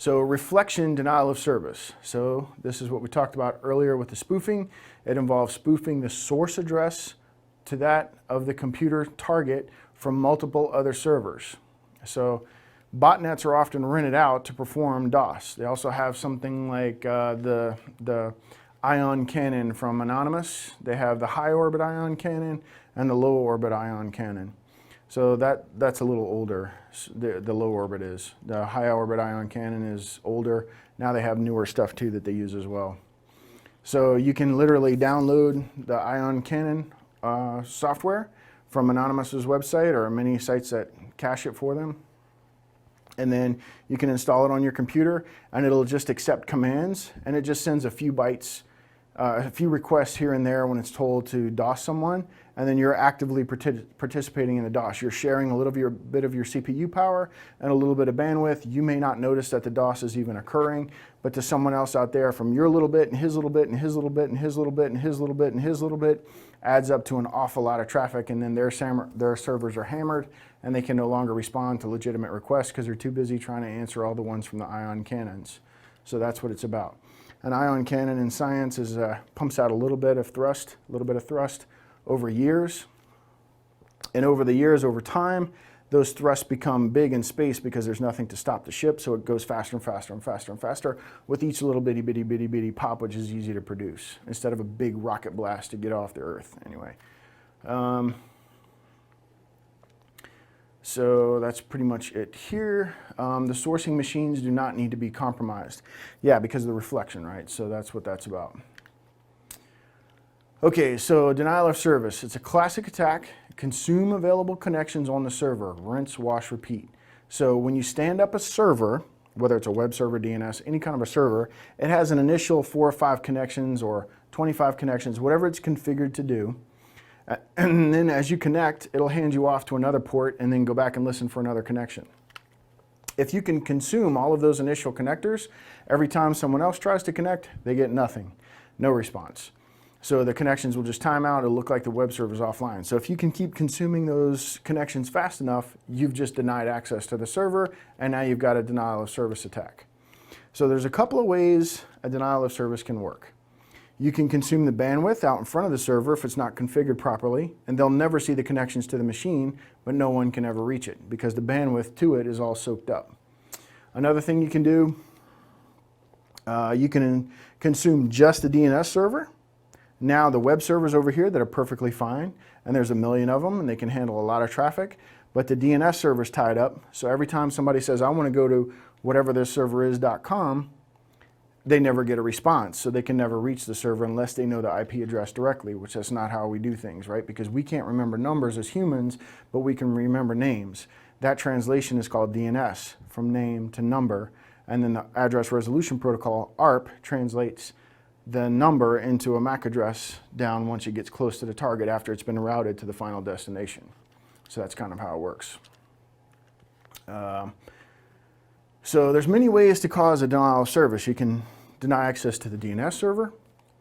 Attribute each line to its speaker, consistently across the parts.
Speaker 1: So reflection denial of service. So this is what we talked about earlier with the spoofing. It involves spoofing the source address to that of the computer target from multiple other servers. So botnets are often rented out to perform DOS. They also have something like the ion cannon from Anonymous. They have the high orbit ion cannon and the low orbit ion cannon. So that's a little older, the low orbit is. The high orbit ion cannon is older. Now they have newer stuff too that they use as well. So you can literally download the ion cannon software from Anonymous's website or many sites that cache it for them. And then you can install it on your computer and it'll just accept commands and it just sends a few bytes, a few requests here and there when it's told to DOS someone, and then you're actively participating in the DOS. You're sharing a little bit of your CPU power and a little bit of bandwidth. You may not notice that the DOS is even occurring, but to someone else out there, from your little bit and his little bit and his little bit and his little bit and his little bit and his little bit adds up to an awful lot of traffic, and then their servers are hammered and they can no longer respond to legitimate requests because they're too busy trying to answer all the ones from the ion cannons. So that's what it's about. An ion cannon in science is pumps out a little bit of thrust over years. And over the years, over time, those thrusts become big in space because there's nothing to stop the ship, so it goes faster and faster and faster and faster with each little bitty pop, which is easy to produce, instead of a big rocket blast to get off the Earth, anyway. So that's pretty much it here. The sourcing machines do not need to be compromised. Yeah, because of the reflection, right? So that's what that's about. Okay, so denial of service. It's a classic attack. Consume available connections on the server. Rinse, wash, repeat. So when you stand up a server, whether it's a web server, DNS, any kind of a server, it has an initial 4 or 5 connections or 25 connections, whatever it's configured to do. And then as you connect, it'll hand you off to another port and then go back and listen for another connection. If you can consume all of those initial connectors, every time someone else tries to connect, they get nothing, no response. So the connections will just time out. It'll look like the web server's offline. So if you can keep consuming those connections fast enough, you've just denied access to the server, and now you've got a denial of service attack. So there's a couple of ways a denial of service can work. You can consume the bandwidth out in front of the server if it's not configured properly, and they'll never see the connections to the machine, but no one can ever reach it because the bandwidth to it is all soaked up. Another thing you can do, you can consume just the DNS server. Now the web servers over here that are perfectly fine, and there's a million of them and they can handle a lot of traffic, but the DNS server's tied up, so every time somebody says, I want to go to whatever this server is.com, they never get a response, so they can never reach the server unless they know the IP address directly, which that's not how we do things, right? Because we can't remember numbers as humans, but we can remember names. That translation is called DNS, from name to number, and then the address resolution protocol, ARP, translates the number into a MAC address down once it gets close to the target after it's been routed to the final destination. So that's kind of how it works. So there's many ways to cause a denial of service. You can deny access to the DNS server.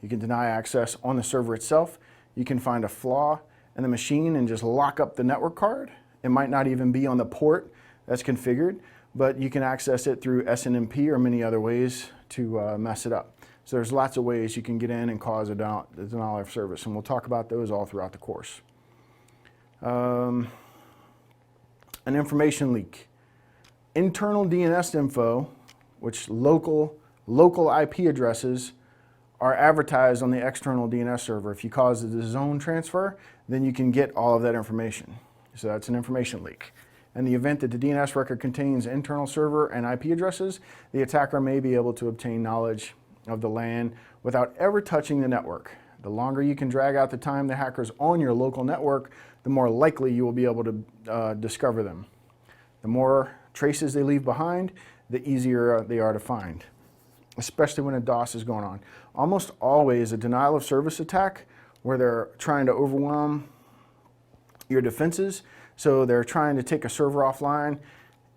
Speaker 1: You can deny access on the server itself. You can find a flaw in the machine and just lock up the network card. It might not even be on the port that's configured, but you can access it through SNMP or many other ways to mess it up. So there's lots of ways you can get in and cause a denial of service, and we'll talk about those all throughout the course. An information leak. Internal DNS info, which local IP addresses, are advertised on the external DNS server. If you cause the zone transfer, then you can get all of that information. So that's an information leak. In the event that the DNS record contains internal server and IP addresses, the attacker may be able to obtain knowledge of the LAN without ever touching the network. The longer you can drag out the time the hacker's on your local network, the more likely you will be able to discover them. The more traces they leave behind, the easier they are to find, especially when a DOS is going on. Almost always a denial of service attack where they're trying to overwhelm your defenses. So they're trying to take a server offline.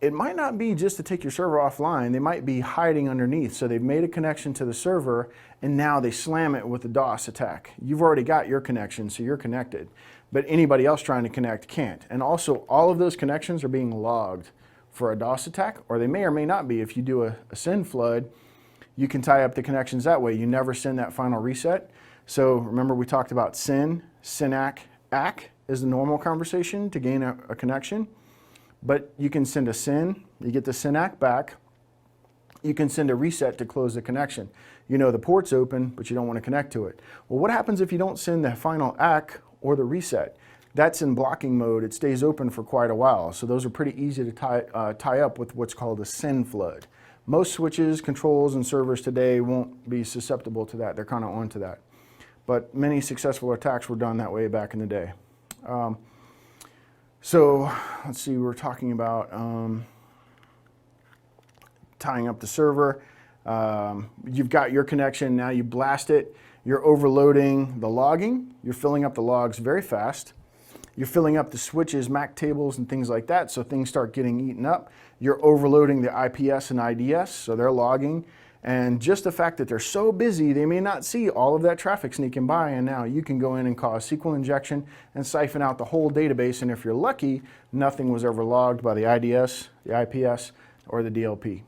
Speaker 1: It might not be just to take your server offline. They might be hiding underneath. So they've made a connection to the server and now they slam it with a DOS attack. You've already got your connection, so you're connected. But anybody else trying to connect can't. And also all of those connections are being logged for a DOS attack, or they may or may not be. If you do a SYN flood, you can tie up the connections that way. You never send that final reset. So remember we talked about SYN, SYNAC, ACK is the normal conversation to gain a connection. But you can send a SYN, you get the SYNAC back. You can send a reset to close the connection. You know the port's open, but you don't want to connect to it. Well, what happens if you don't send the final ACK or the reset? That's in blocking mode. It stays open for quite a while. So those are pretty easy to tie up with what's called a SYN flood. Most switches, controls, and servers today won't be susceptible to that. They're kind of onto that. But many successful attacks were done that way back in the day. So let's see, we're talking about tying up the server. You've got your connection, now you blast it. You're overloading the logging. You're filling up the logs very fast. You're filling up the switches, MAC tables, and things like that, so things start getting eaten up. You're overloading the IPS and IDS, so they're logging. And just the fact that they're so busy, they may not see all of that traffic sneaking by, and now you can go in and cause SQL injection and siphon out the whole database, and if you're lucky, nothing was ever logged by the IDS, the IPS, or the DLP.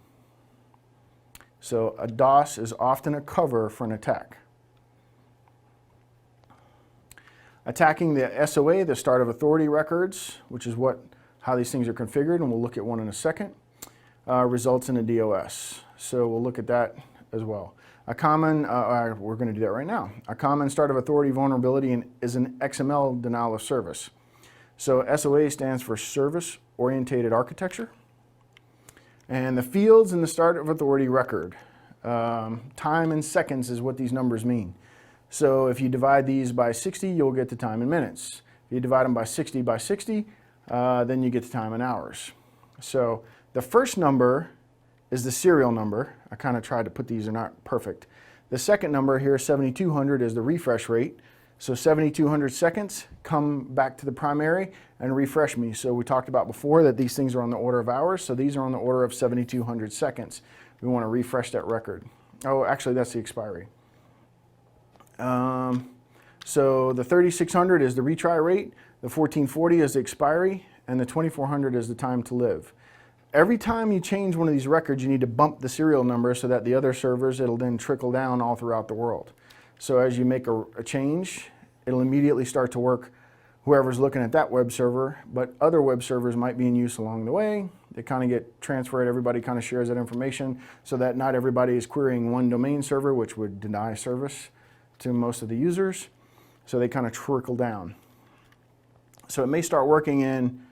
Speaker 1: So a DOS is often a cover for an attack. Attacking the SOA, the start of authority records, which is how these things are configured, and we'll look at one in a second, results in a DOS. So we'll look at that as well. A common, we're going to do that right now. A common start of authority vulnerability is an XML denial of service. So SOA stands for Service Oriented Architecture. And the fields in the start of authority record, time in seconds is what these numbers mean. So if you divide these by 60, you'll get the time in minutes. If you divide them by 60 by 60, then you get the time in hours. So the first number is the serial number. I kind of tried to put these, they're not perfect. The second number here, 7200, is the refresh rate. So 7200 seconds, come back to the primary and refresh me. So we talked about before that these things are on the order of hours, so these are on the order of 7200 seconds. We want to refresh that record. Oh, actually that's the expiry. So the 3600 is the retry rate, the 1440 is the expiry, and the 2400 is the time to live. Every time you change one of these records, you need to bump the serial number so that the other servers, it'll then trickle down all throughout the world. So as you make a change, it'll immediately start to work whoever's looking at that web server, but other web servers might be in use along the way. They kind of get transferred, everybody kind of shares that information so that not everybody is querying one domain server, which would deny service to most of the users. So they kind of trickle down. So it may start working in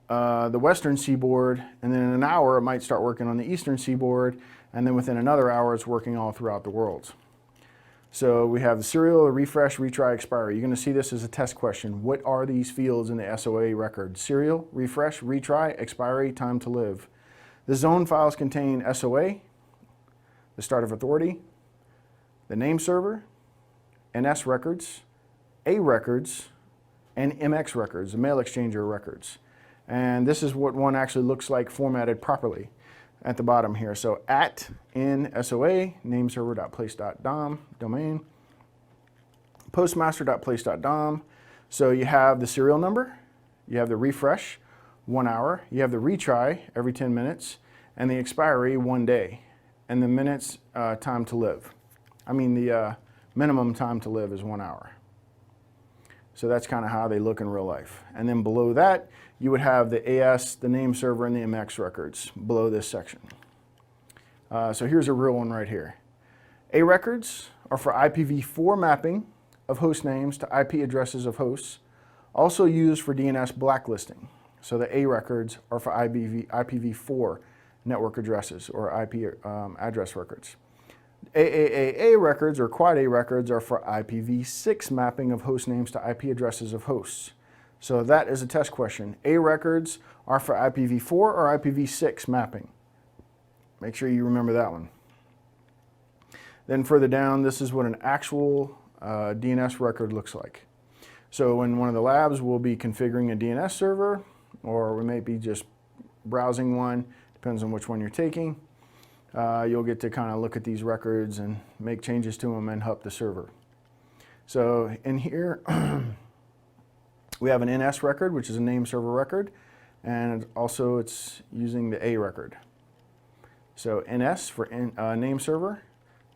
Speaker 1: the western seaboard, and then in an hour it might start working on the eastern seaboard, and then within another hour it's working all throughout the world. So we have the serial, refresh, retry, expiry. You're going to see this as a test question. What are these fields in the SOA record? Serial, refresh, retry, expiry, time to live. The zone files contain SOA, the start of authority, the name server, NS records, A records, and MX records, the mail exchanger records. And this is what one actually looks like formatted properly at the bottom here. So in SOA, nameserver.place.dom, domain, postmaster.place.dom. So you have the serial number, you have the refresh, 1 hour, you have the retry every 10 minutes, and the expiry 1 day, and the minutes time to live. I mean the minimum time to live is 1 hour. So that's kind of how they look in real life. And then below that, you would have the AS, the name server, and the MX records below this section. So here's a real one right here. A records are for IPv4 mapping of host names to IP addresses of hosts, also used for DNS blacklisting. So the A records are for IPv4 network addresses or IP address records. AAA records or Quad A records are for IPv6 mapping of host names to IP addresses of hosts. So that is a test question. A records are for IPv4 or IPv6 mapping. Make sure you remember that one. Then further down, this is what an actual DNS record looks like. So in one of the labs, we'll be configuring a DNS server, or we may be just browsing one, depends on which one you're taking. You'll get to kind of look at these records and make changes to them and help the server. So in here, we have an NS record, which is a name server record, and also it's using the A record. So NS for name server.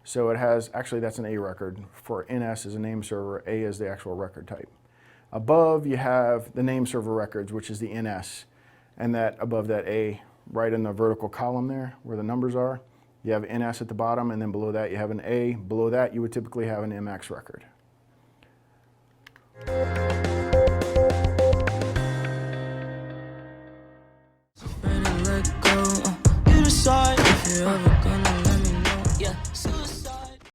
Speaker 1: So it has, actually that's an A record. For NS is a name server, A is the actual record type. Above you have the name server records, which is the NS. And that above that A, right in the vertical column there where the numbers are, you have NS at the bottom, and then below that you have an A. Below that you would typically have an MX record.